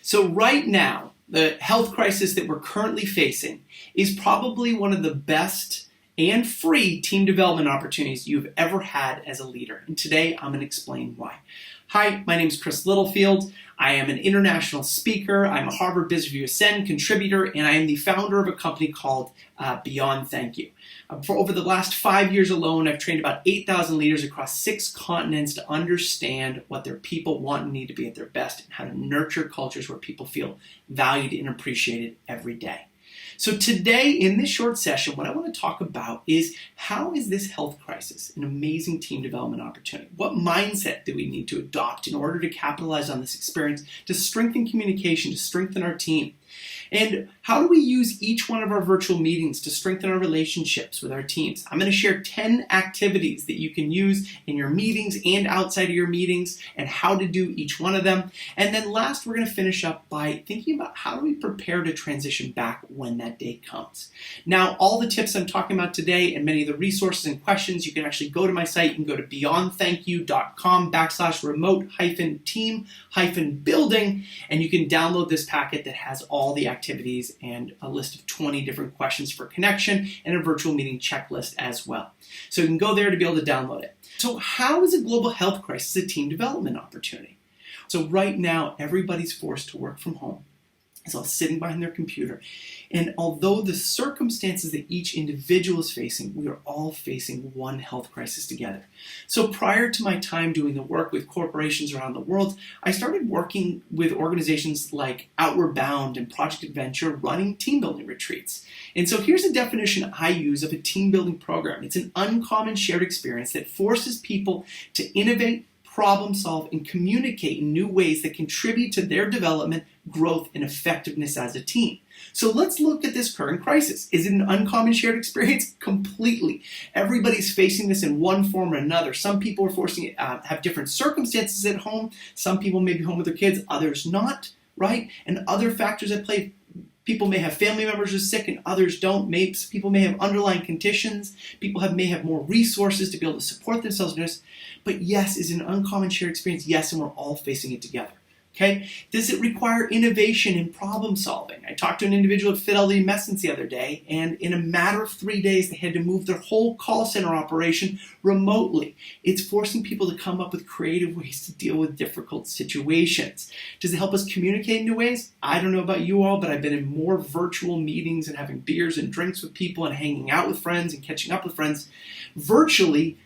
So right now, the health crisis that we're currently facing is probably one of the best and free team development opportunities you've ever had as a leader. And today I'm going to explain why. Hi, my name is Chris Littlefield. I am an international speaker. I'm a Harvard Business Review Ascend contributor, and I am the founder of a company called Beyond Thank You. For over the last 5 years alone, I've trained about 8,000 leaders across 6 continents to understand what their people want and need to be at their best and how to nurture cultures where people feel valued and appreciated every day. So today, in this short session, what I want to talk about is how is this health crisis an amazing team development opportunity? What mindset do we need to adopt in order to capitalize on this experience, to strengthen communication, to strengthen our team? And how do we use each one of our virtual meetings to strengthen our relationships with our teams? I'm going to share 10 activities that you can use in your meetings and outside of your meetings and how to do each one of them. And then last, we're going to finish up by thinking about how do we prepare to transition back when that day comes. Now, all the tips I'm talking about today and many of the resources and questions, you can actually go to my site. You can go to beyondthankyou.com/remote-team-building, and you can download this packet that has all the activities and a list of 20 different questions for connection and a virtual meeting checklist as well. So you can go there to be able to download it. So how is a global health crisis a team development opportunity? So right now, everybody's forced to work from home. It's all sitting behind their computer. And although the circumstances that each individual is facing, we are all facing one health crisis together. So prior to my time doing the work with corporations around the world, I started working with organizations like Outward Bound and Project Adventure running team building retreats. And so here's a definition I use of a team building program. It's an uncommon shared experience that forces people to innovate, problem solve, and communicate in new ways that contribute to their development, growth, and effectiveness as a team. So let's look at this current crisis. Is it an uncommon shared experience? Completely. Everybody's facing this in one form or another. Some people are forcing it, have different circumstances at home. Some people may be home with their kids, others not, right? And other factors at play. People may have family members who are sick and others don't. People may have underlying conditions. People may have more resources to be able to support themselves in this. But yes, is it an uncommon shared experience? Yes, and we're all facing it together. Okay? Does it require innovation and problem solving? I talked to an individual at Fidelity Messence the other day, and in a matter of 3 days, they had to move their whole call center operation remotely. It's forcing people to come up with creative ways to deal with difficult situations. Does it help us communicate in new ways? I don't know about you all, but I've been in more virtual meetings and having beers and drinks with people and hanging out with friends and catching up with friends virtually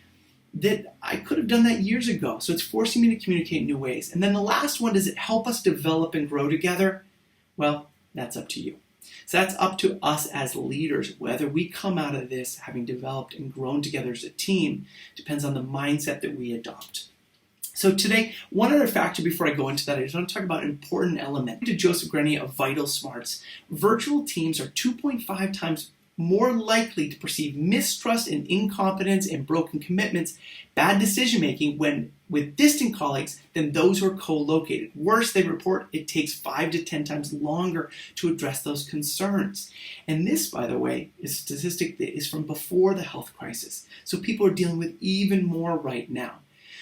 that I could have done that years ago. So it's forcing me to communicate in new ways. And then the last one, does it help us develop and grow together? Well, that's up to you. So that's up to us as leaders. Whether we come out of this having developed and grown together as a team depends on the mindset that we adopt. So today, one other factor before I go into that, I just want to talk about an important element. To Joseph Grenier of Vital Smarts, virtual teams are 2.5 times more likely to perceive mistrust and incompetence and broken commitments, bad decision-making when with distant colleagues than those who are co-located. Worse, they report it takes 5 to 10 times longer to address those concerns. And this, by the way, is a statistic that is from before the health crisis. So people are dealing with even more right now.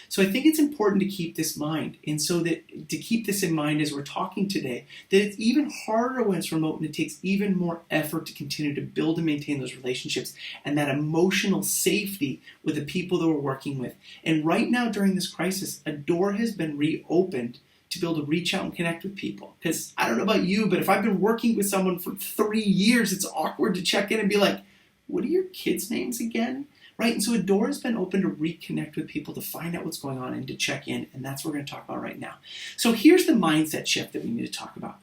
So I think it's important to keep this in mind, and so that to keep this in mind as we're talking today, that it's even harder when it's remote and it takes even more effort to continue to build and maintain those relationships and that emotional safety with the people that we're working with. And right now during this crisis, a door has been reopened to be able to reach out and connect with people. Because I don't know about you, but if I've been working with someone for 3 years, it's awkward to check in and be like, what are your kids' names again? Right? And so a door has been open to reconnect with people, to find out what's going on and to check in. And that's what we're going to talk about right now. So here's the mindset shift that we need to talk about.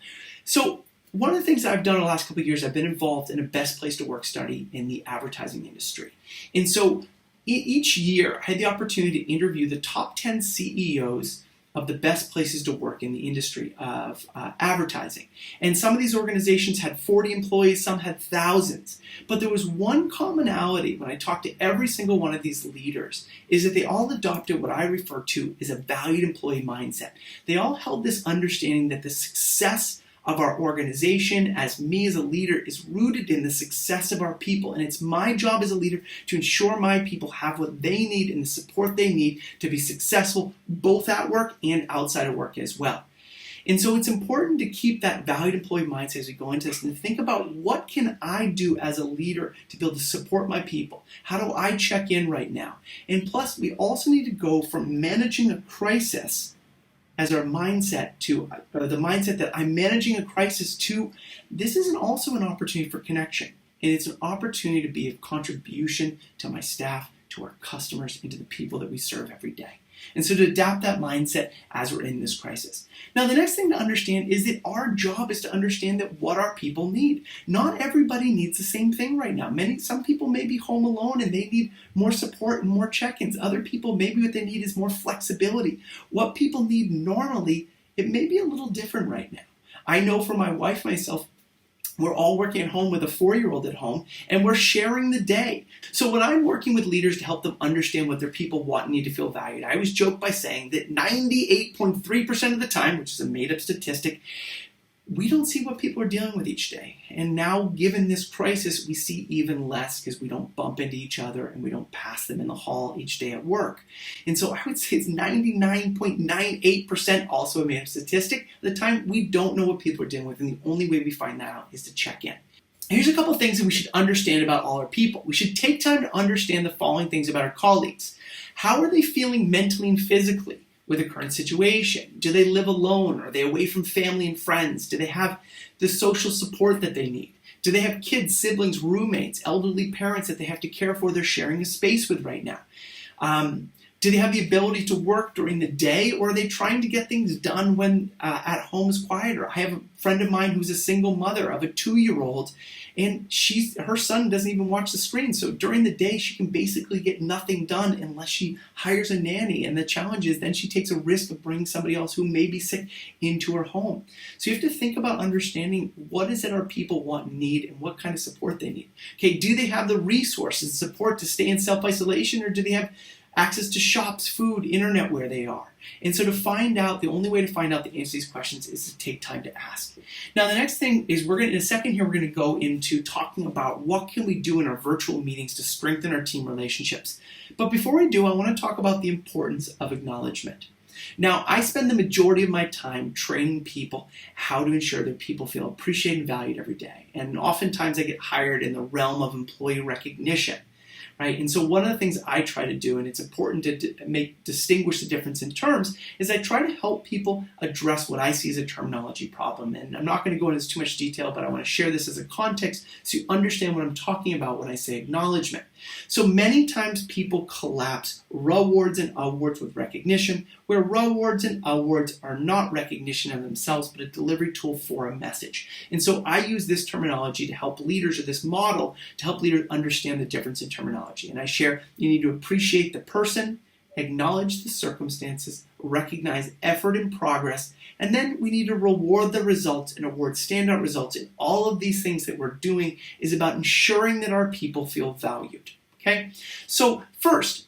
So one of the things that I've done in the last couple of years, I've been involved in a best place to work study in the advertising industry. And so each year I had the opportunity to interview the top 10 CEOs of the best places to work in the industry of advertising. And some of these organizations had 40 employees, some had thousands. But there was one commonality when I talked to every single one of these leaders, is that they all adopted what I refer to as a valued employee mindset. They all held this understanding that the success of our organization, as me as a leader, is rooted in the success of our people. And it's my job as a leader to ensure my people have what they need and the support they need to be successful both at work and outside of work as well. And so it's important to keep that valued employee mindset as we go into this and think about what can I do as a leader to be able to support my people? How do I check in right now? And plus, we also need to go from managing a crisis as our mindset to the mindset that I'm managing a crisis to this is also an opportunity for connection. And it's an opportunity to be of contribution to my staff, to our customers, and to the people that we serve every day. And so to adapt that mindset as we're in this crisis. Now, the next thing to understand is that our job is to understand that what our people need. Not everybody needs the same thing right now. Some people may be home alone and they need more support and more check-ins. Other people, maybe what they need is more flexibility. What people need normally, it may be a little different right now. I know for my wife, myself, we're all working at home with a 4-year-old at home, and we're sharing the day. So when I'm working with leaders to help them understand what their people want and need to feel valued, I always joke by saying that 98.3% of the time, which is a made-up statistic, we don't see what people are dealing with each day. And now, given this crisis, we see even less because we don't bump into each other and we don't pass them in the hall each day at work. And so I would say it's 99.98% also a made-up statistic. At the time, we don't know what people are dealing with, and the only way we find that out is to check in. Here's a couple of things that we should understand about all our people. We should take time to understand the following things about our colleagues. How are they feeling mentally and physically with the current situation? Do they live alone? Are they away from family and friends? Do they have the social support that they need? Do they have kids, siblings, roommates, elderly parents that they have to care for they're sharing a space with right now? Do they have the ability to work during the day, or are they trying to get things done when at home is quieter? I have a friend of mine who's a single mother of a 2-year-old, and her son doesn't even watch the screen. So during the day, she can basically get nothing done unless she hires a nanny. And the challenge is then she takes a risk of bringing somebody else who may be sick into her home. So you have to think about understanding what is it our people want and need and what kind of support they need. Okay, do they have the resources and support to stay in self-isolation, or do they have access to shops, food, internet where they are? And so to find out, the only way to find out the answer to these questions is to take time to ask. Now, the next thing is in a second here, we're going to go into talking about what can we do in our virtual meetings to strengthen our team relationships. But before we do, I want to talk about the importance of acknowledgement. Now, I spend the majority of my time training people how to ensure that people feel appreciated and valued every day. And oftentimes I get hired in the realm of employee recognition. Right? And so one of the things I try to do, and it's important to distinguish the difference in terms, is I try to help people address what I see as a terminology problem. And I'm not going to go into too much detail, but I want to share this as a context so you understand what I'm talking about when I say acknowledgement. So many times people collapse rewards and awards with recognition, where rewards and awards are not recognition of themselves, but a delivery tool for a message. And so I use this terminology to help leaders, or this model, to help leaders understand the difference in terminology. And I share, you need to appreciate the person, acknowledge the circumstances, recognize effort and progress, and then we need to reward the results and award standout results. And all of these things that we're doing is about ensuring that our people feel valued. Okay? So first,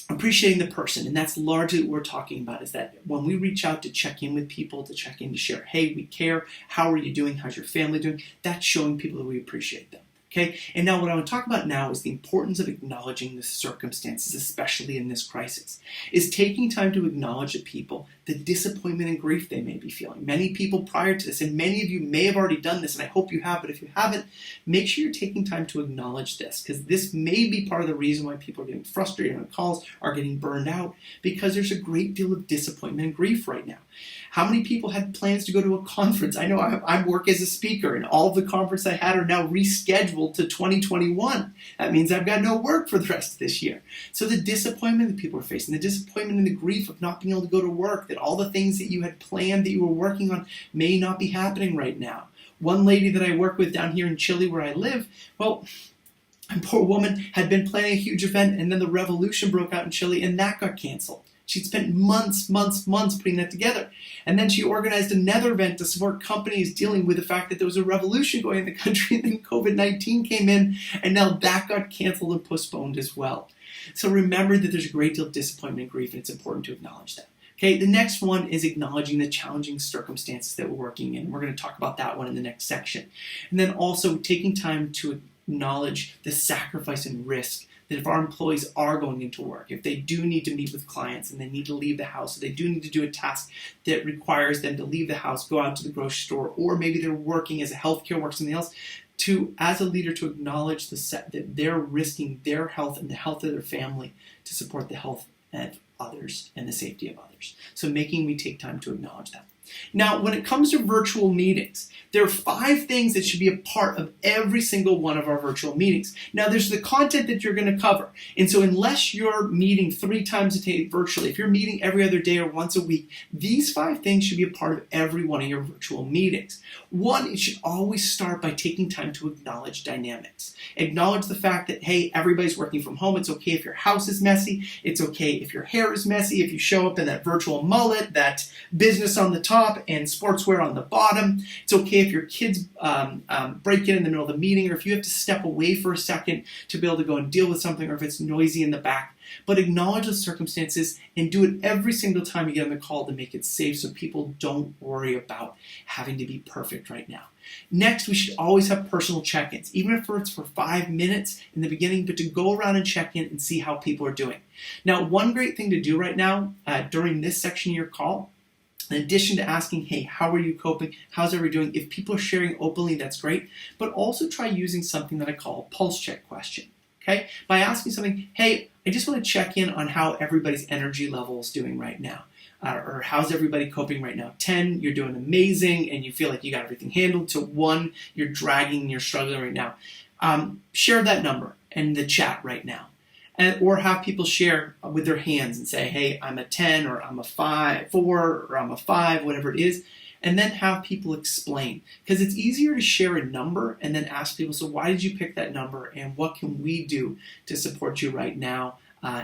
appreciating the person, and that's largely what we're talking about, is that when we reach out to check in with people, to check in to share, hey, we care, how are you doing, how's your family doing, that's showing people that we appreciate them. Okay, and now what I want to talk about now is the importance of acknowledging the circumstances, especially in this crisis, is taking time to acknowledge the people, the disappointment and grief they may be feeling. Many people prior to this, and many of you may have already done this, and I hope you have, but if you haven't, make sure you're taking time to acknowledge this, because this may be part of the reason why people are getting frustrated on calls, are getting burned out, because there's a great deal of disappointment and grief right now. How many people had plans to go to a conference? I know I work as a speaker, and all of the conferences I had are now rescheduled to 2021. That means I've got no work for the rest of this year. So the disappointment that people are facing, the disappointment and the grief of not being able to go to work, that all the things that you had planned that you were working on may not be happening right now. One lady that I work with down here in Chile where I live, well, a poor woman had been planning a huge event, and then the revolution broke out in Chile, and that got canceled. She'd spent months putting that together. And then she organized another event to support companies dealing with the fact that there was a revolution going in the country, and then COVID-19 came in, and now that got canceled and postponed as well. So remember that there's a great deal of disappointment and grief, and it's important to acknowledge that. Okay, the next one is acknowledging the challenging circumstances that we're working in. We're going to talk about that one in the next section. And then also taking time to acknowledge the sacrifice and risk that if our employees are going into work, if they do need to meet with clients and they need to leave the house, or they do need to do a task that requires them to leave the house, go out to the grocery store, or maybe they're working as a healthcare worker, something else, to, as a leader, to acknowledge that they're risking their health and the health of their family to support the health of others and the safety of others. So making me take time to acknowledge that. Now, when it comes to virtual meetings, there are 5 things that should be a part of every single one of our virtual meetings. Now, there's the content that you're going to cover. And so unless you're meeting 3 times a day virtually, if you're meeting every other day or once a week, these 5 things should be a part of every one of your virtual meetings. 1, it should always start by taking time to acknowledge dynamics. Acknowledge the fact that, hey, everybody's working from home. It's okay if your house is messy. It's okay if your hair is messy, if you show up in that virtual mullet, that business on the top, and sportswear on the bottom. It's okay if your kids break in the middle of the meeting, or if you have to step away for a second to be able to go and deal with something, or if it's noisy in the back. But acknowledge the circumstances and do it every single time you get on the call to make it safe so people don't worry about having to be perfect right now. Next, we should always have personal check-ins, even if it's for 5 minutes in the beginning, but to go around and check in and see how people are doing. Now, one great thing to do right now during this section of your call, in addition to asking, hey, how are you coping? How's everybody doing? If people are sharing openly, that's great. But also try using something that I call a pulse check question. Okay? By asking something, hey, I just want to check in on how everybody's energy level is doing right now. Or how's everybody coping right now? 10, you're doing amazing and you feel like you got everything handled. To 1, you're dragging and you're struggling right now. Share that number in the chat right now. Or have people share with their hands and say, hey, I'm a 10, or I'm a 4, or I'm a 5, whatever it is. And then have people explain. Because it's easier to share a number and then ask people, so why did you pick that number? And what can we do to support you right now?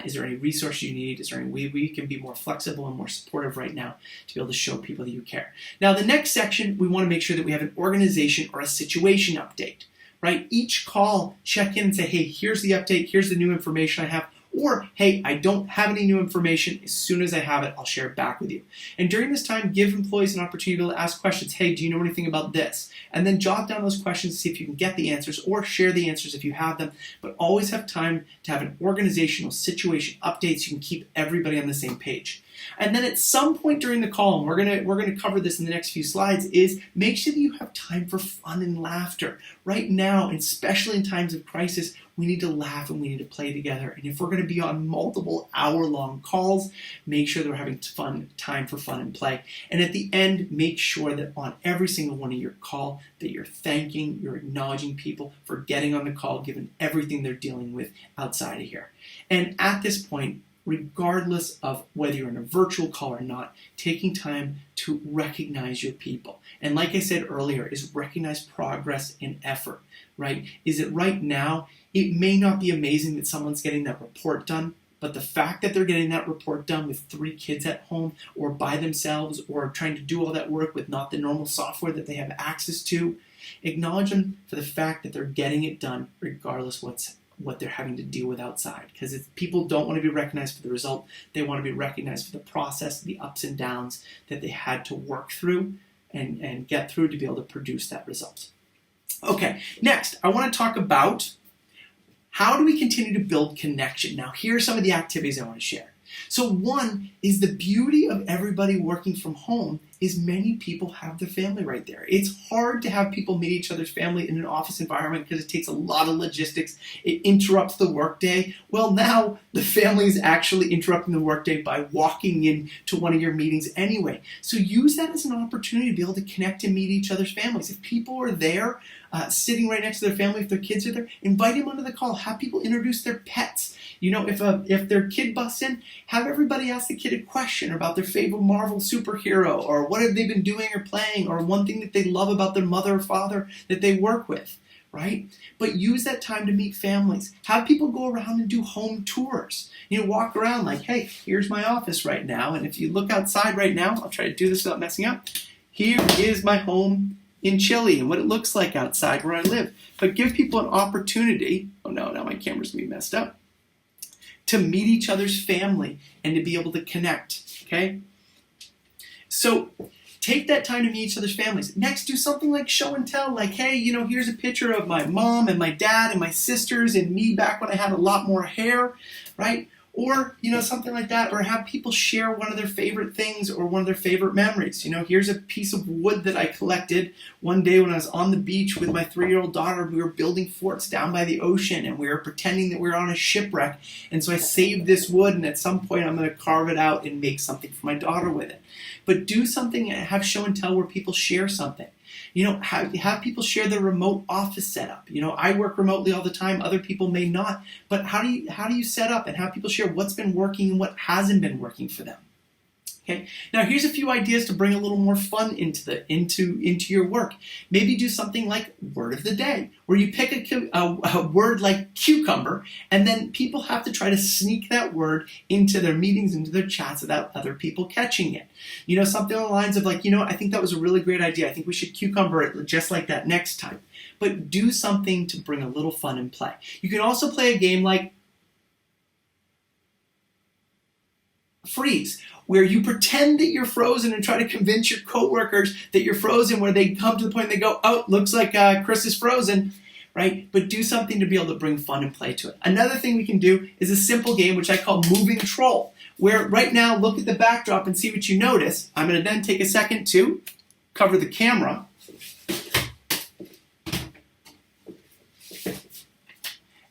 Is there any resource you need? Is there any way we can be more flexible and more supportive right now to be able to show people that you care? Now, the next section, we want to make sure that we have an organization or a situation update. Right? Each call, check in and say, hey, here's the update, here's the new information I have, or, hey, I don't have any new information. As soon as I have it, I'll share it back with you. And during this time, give employees an opportunity to be able to ask questions. Hey, do you know anything about this? And then jot down those questions to see if you can get the answers, or share the answers if you have them. But always have time to have an organizational situation update so you can keep everybody on the same page. And then at some point during the call, and we're gonna cover this in the next few slides, is make sure that you have time for fun and laughter. Right now, especially in times of crisis, we need to laugh and we need to play together. And if we're going to be on multiple hour-long calls, make sure that we're having time for fun and play. And at the end, make sure that on every single one of your call that you're thanking, you're acknowledging people for getting on the call, given everything they're dealing with outside of here. And at this point, regardless of whether you're in a virtual call or not, taking time to recognize your people. And like I said earlier, is recognize progress and effort, right? Is it right now? It may not be amazing that someone's getting that report done, but the fact that they're getting that report done with 3 kids at home or by themselves or trying to do all that work with not the normal software that they have access to, acknowledge them for the fact that they're getting it done regardless what they're having to deal with outside. Because people don't want to be recognized for the result. They want to be recognized for the process, the ups and downs that they had to work through and get through to be able to produce that result. Okay, next, I want to talk about how do we continue to build connection. Now, here are some of the activities I want to share. So 1 is the beauty of everybody working from home is many people have their family right there. It's hard to have people meet each other's family in an office environment because it takes a lot of logistics. It interrupts the workday. Well, now the family is actually interrupting the workday by walking into one of your meetings anyway. So use that as an opportunity to be able to connect and meet each other's families. If people are there, sitting right next to their family, if their kids are there, invite them onto the call. Have people introduce their pets. You know, if their kid busts in, have everybody ask the kid a question about their favorite Marvel superhero, or what have they been doing or playing, or one thing that they love about their mother or father that they work with, right? But use that time to meet families. Have people go around and do home tours. You know, walk around like, hey, here's my office right now, and if you look outside right now, I'll try to do this without messing up. Here is my home in Chile and what it looks like outside where I live. But give people an opportunity, oh no, now my camera's gonna be messed up, to meet each other's family and to be able to connect, okay? So Take that time to meet each other's families. Next, do something like show and tell, like, hey, here's a picture of my mom and my dad and my sisters and me back when I had a lot more hair, right? Or, something like that. Or have people share one of their favorite things or one of their favorite memories. Here's a piece of wood that I collected one day when I was on the beach with my 3-year-old daughter. We were building forts down by the ocean, and we were pretending that we were on a shipwreck. And so I saved this wood, and at some point I'm going to carve it out and make something for my daughter with it. But do something, have show and tell where people share something. Have people share their remote office setup. I work remotely all the time. Other people may not. But how do you set up and have people share what's been working and what hasn't been working for them? Okay. Now here's a few ideas to bring a little more fun into your work. Maybe do something like word of the day, where you pick a word like cucumber, and then people have to try to sneak that word into their meetings, into their chats without other people catching it. Something along the lines of like, I think that was a really great idea. I think we should cucumber it just like that next time. But do something to bring a little fun and play. You can also play a game like freeze, where you pretend that you're frozen and try to convince your coworkers that you're frozen, where they come to the point and they go, oh, looks like Chris is frozen, right? But do something to be able to bring fun and play to it. Another thing we can do is a simple game, which I call moving troll, where right now, look at the backdrop and see what you notice. I'm going to then take a second to cover the camera.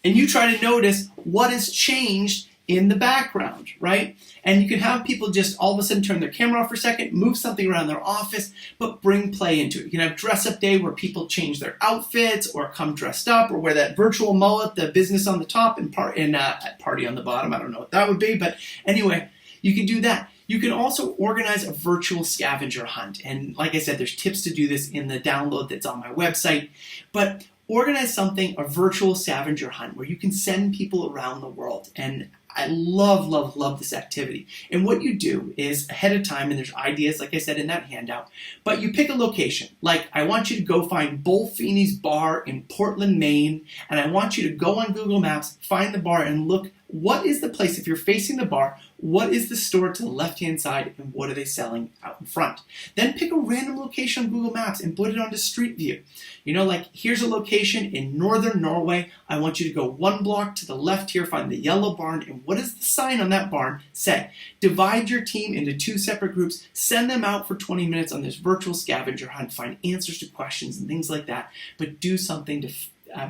And you try to notice what has changed in the background, right? And you can have people just all of a sudden turn their camera off for a second, move something around their office, but bring play into it. You can have dress-up day where people change their outfits or come dressed up or wear that virtual mullet, the business on the top and party on the bottom. I don't know what that would be, but anyway, you can do that. You can also organize a virtual scavenger hunt. And like I said, there's tips to do this in the download that's on my website. But organize something, a virtual scavenger hunt, where you can send people around the world. And I love, love, love this activity. And what you do is ahead of time, and there's ideas, like I said, in that handout, but you pick a location. Like, I want you to go find Bull Feeney's Bar in Portland, Maine, and I want you to go on Google Maps, find the bar, and look, what is the place, if you're facing the bar, what is the store to the left-hand side, and what are they selling out in front? Then pick a random location on Google Maps and put it onto Street View. Like, here's a location in northern Norway. I want you to go 1 block to the left here, find the yellow barn, and what does the sign on that barn say? Divide your team into 2 separate groups, send them out for 20 minutes on this virtual scavenger hunt, find answers to questions and things like that, but do something to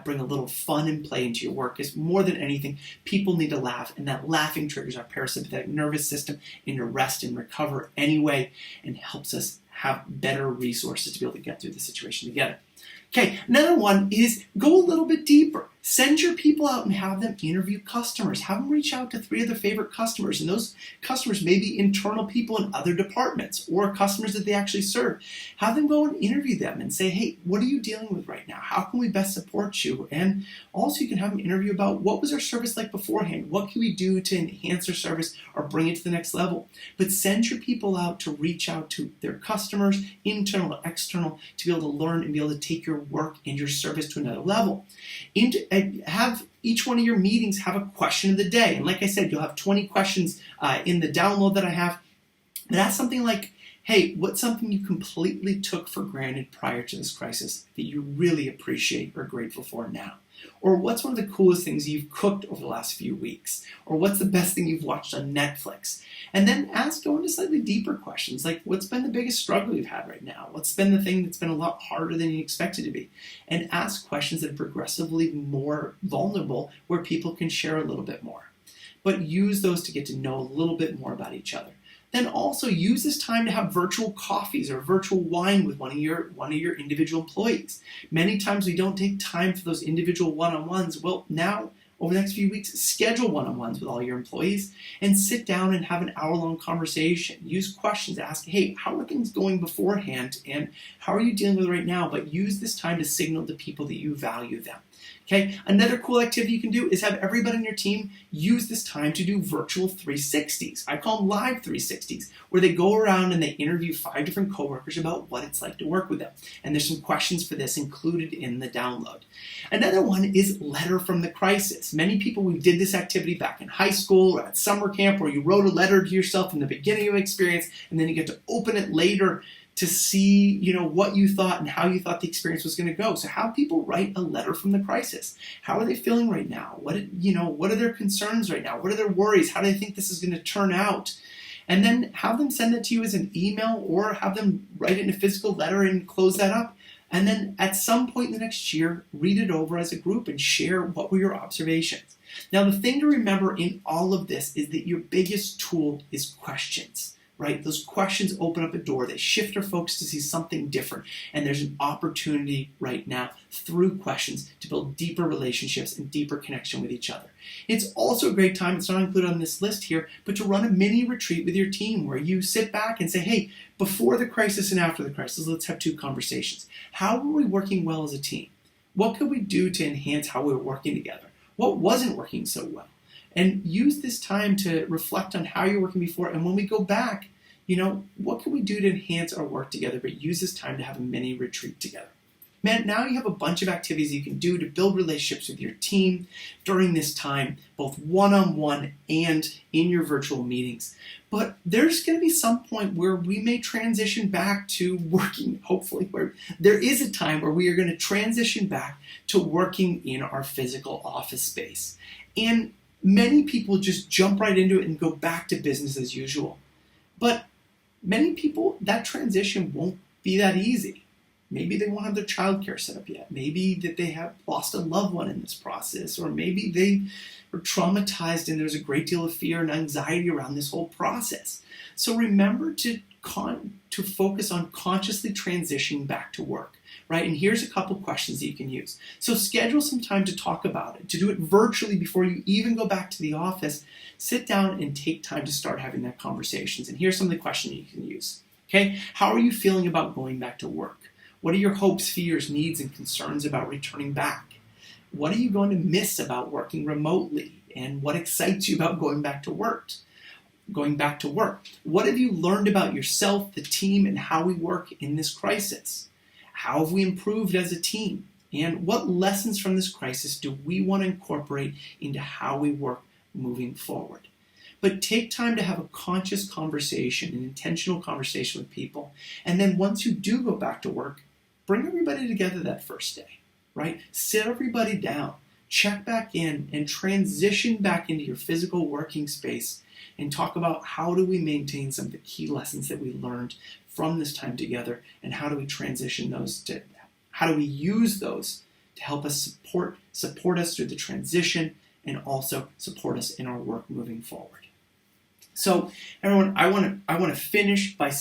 bring a little fun and play into your work. Because more than anything, people need to laugh, and that laughing triggers our parasympathetic nervous system into rest and recover anyway, and helps us have better resources to be able to get through the situation together. Okay, another one is go a little bit deeper. Send your people out and have them interview customers. Have them reach out to 3 of their favorite customers, and those customers may be internal people in other departments or customers that they actually serve. Have them go and interview them and say, hey, what are you dealing with right now? How can we best support you? And also you can have them interview about what was our service like beforehand? What can we do to enhance our service or bring it to the next level? But send your people out to reach out to their customers, internal or external, to be able to learn and be able to take your work and your service to another level. Have each one of your meetings have a question of the day. And like I said, you'll have 20 questions in the download that I have. But ask something like, hey, what's something you completely took for granted prior to this crisis that you really appreciate or are grateful for now? Or what's one of the coolest things you've cooked over the last few weeks? Or what's the best thing you've watched on Netflix? And then go into slightly deeper questions, like what's been the biggest struggle you've had right now? What's been the thing that's been a lot harder than you expected to be? And ask questions that are progressively more vulnerable, where people can share a little bit more. But use those to get to know a little bit more about each other. Then also use this time to have virtual coffees or virtual wine with one of your individual employees. Many times we don't take time for those individual one-on-ones. Well, now, over the next few weeks, schedule one-on-ones with all your employees and sit down and have an hour-long conversation. Use questions, ask, hey, how are things going beforehand and how are you dealing with it right now? But use this time to signal to people that you value them. Okay, another cool activity you can do is have everybody on your team use this time to do virtual 360s. I call them live 360s, where they go around and they interview 5 different coworkers about what it's like to work with them. And there's some questions for this included in the download. Another one is letter from the crisis. Many people, we did this activity back in high school or at summer camp, where you wrote a letter to yourself in the beginning of an experience and then you get to open it later to see, what you thought and how you thought the experience was going to go. So have people write a letter from the crisis. How are they feeling right now? What are their concerns right now? What are their worries? How do they think this is going to turn out? And then have them send that to you as an email, or have them write it in a physical letter and close that up. And then at some point in the next year, read it over as a group and share what were your observations. Now, the thing to remember in all of this is that your biggest tool is questions, right? Those questions open up a door. They shift our focus to see something different. And there's an opportunity right now through questions to build deeper relationships and deeper connection with each other. It's also a great time, it's not included on this list here, but to run a mini retreat with your team where you sit back and say, hey, before the crisis and after the crisis, let's have 2 conversations. How were we working well as a team? What could we do to enhance how we were working together? What wasn't working so well? And use this time to reflect on how you're working before. And when we go back, what can we do to enhance our work together? But use this time to have a mini retreat together. Man, now you have a bunch of activities you can do to build relationships with your team during this time, both one-on-one and in your virtual meetings. But there's going to be some point where we may transition back to working, hopefully, where there is a time where we are going to transition back to working in our physical office space. And many people just jump right into it and go back to business as usual. But many people, that transition won't be that easy. Maybe they won't have their childcare set up yet. Maybe that they have lost a loved one in this process, or maybe they were traumatized and there's a great deal of fear and anxiety around this whole process. So remember to focus on consciously transitioning back to work, right? And here's a couple questions that you can use. So schedule some time to talk about it, to do it virtually before you even go back to the office. Sit down and take time to start having that conversations. And here's some of the questions you can use. Okay, how are you feeling about going back to work? What are your hopes, fears, needs, and concerns about returning back? What are you going to miss about working remotely? And what excites you about going back to work? What have you learned about yourself, the team, and how we work in this crisis? How have we improved as a team? And what lessons from this crisis do we want to incorporate into how we work moving forward? But take time to have a conscious conversation, an intentional conversation with people. And then once you do go back to work, bring everybody together that first day, right? Sit everybody down, check back in, and transition back into your physical working space and talk about how do we maintain some of the key lessons that we learned from this time together, and how do we transition those to, how do we use those to help us support us through the transition, and also support us in our work moving forward. So everyone, I want to finish by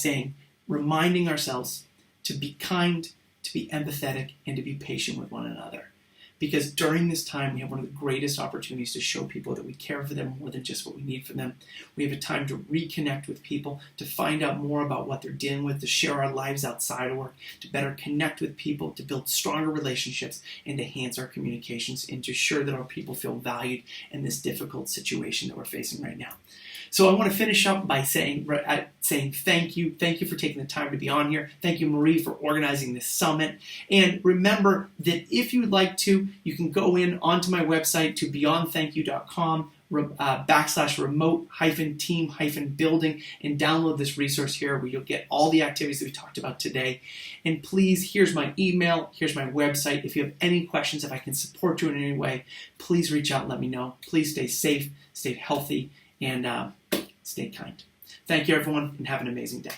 reminding ourselves to be kind, to be empathetic, and to be patient with one another. Because during this time, we have one of the greatest opportunities to show people that we care for them more than just what we need from them. We have a time to reconnect with people, to find out more about what they're dealing with, to share our lives outside of work, to better connect with people, to build stronger relationships, and to enhance our communications, and to ensure that our people feel valued in this difficult situation that we're facing right now. So I want to finish up by saying thank you. Thank you for taking the time to be on here. Thank you, Marie, for organizing this summit. And remember that if you'd like to, you can go onto my website to beyondthankyou.com /remote-team-building and download this resource here where you'll get all the activities that we talked about today. And please, here's my email, here's my website. If you have any questions, if I can support you in any way, please reach out and let me know. Please stay safe, stay healthy, and stay kind. Thank you, everyone, and have an amazing day.